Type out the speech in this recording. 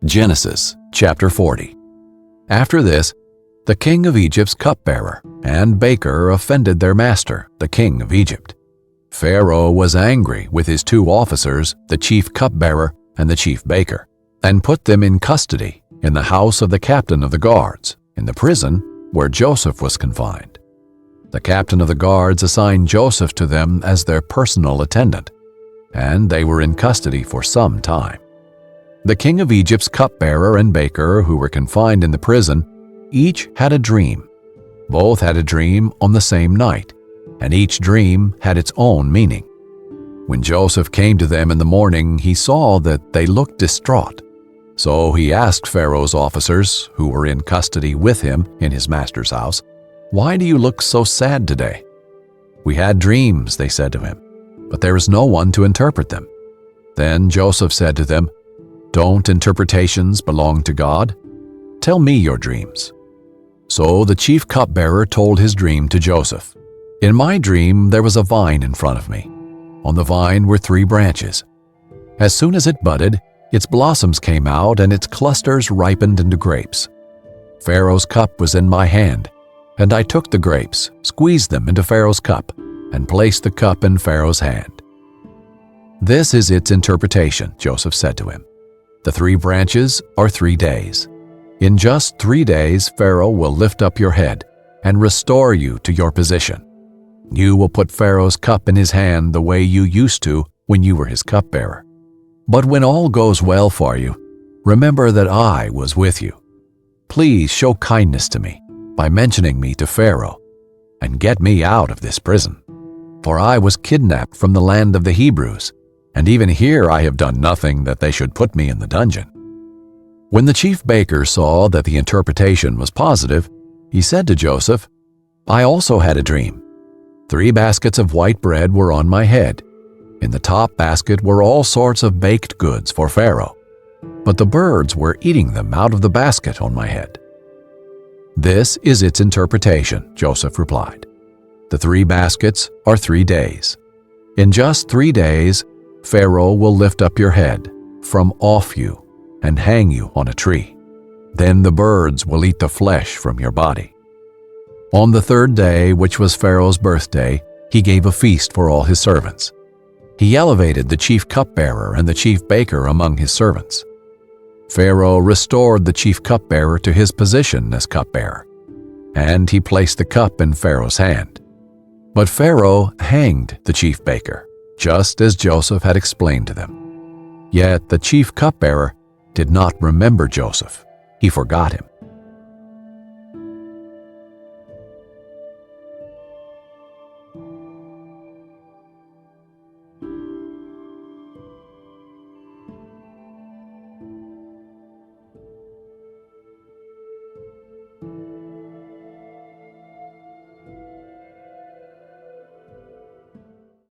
Genesis chapter 40. After this, the king of Egypt's cupbearer and baker offended their master, the king of Egypt. Pharaoh was angry with his two officers, the chief cupbearer and the chief baker, and put them in custody in the house of the captain of the guards, in the prison where Joseph was confined. The captain of the guards assigned Joseph to them as their personal attendant, and they were in custody for some time. The king of Egypt's cupbearer and baker, who were confined in the prison, each had a dream. Both had a dream on the same night, and each dream had its own meaning. When Joseph came to them in the morning, he saw that they looked distraught. So he asked Pharaoh's officers, who were in custody with him in his master's house, "Why do you look so sad today?" "We had dreams," they said to him, "but there is no one to interpret them." Then Joseph said to them, "Don't interpretations belong to God? Tell me your dreams." So the chief cupbearer told his dream to Joseph. "In my dream there was a vine in front of me. On the vine were 3 branches. As soon as it budded, its blossoms came out and its clusters ripened into grapes. Pharaoh's cup was in my hand, and I took the grapes, squeezed them into Pharaoh's cup, and placed the cup in Pharaoh's hand." "This is its interpretation," Joseph said to him. "The 3 branches are 3 days. In just 3 days, Pharaoh will lift up your head and restore you to your position. You will put Pharaoh's cup in his hand the way you used to when you were his cupbearer. But when all goes well for you, remember that I was with you. Please show kindness to me by mentioning me to Pharaoh, and get me out of this prison. For I was kidnapped from the land of the Hebrews, and even here I have done nothing that they should put me in the dungeon." When the chief baker saw that the interpretation was positive, he said to Joseph, "I also had a dream. 3 baskets of white bread were on my head. In the top basket were all sorts of baked goods for Pharaoh, but the birds were eating them out of the basket on my head." "This is its interpretation," Joseph replied. "The 3 baskets are 3 days. In just 3 days, Pharaoh will lift up your head from off you and hang you on a tree. Then the birds will eat the flesh from your body." On the 3rd day, which was Pharaoh's birthday, he gave a feast for all his servants. He elevated the chief cupbearer and the chief baker among his servants. Pharaoh restored the chief cupbearer to his position as cupbearer, and he placed the cup in Pharaoh's hand. But Pharaoh hanged the chief baker, just as Joseph had explained to them. Yet the chief cupbearer did not remember Joseph. He forgot him.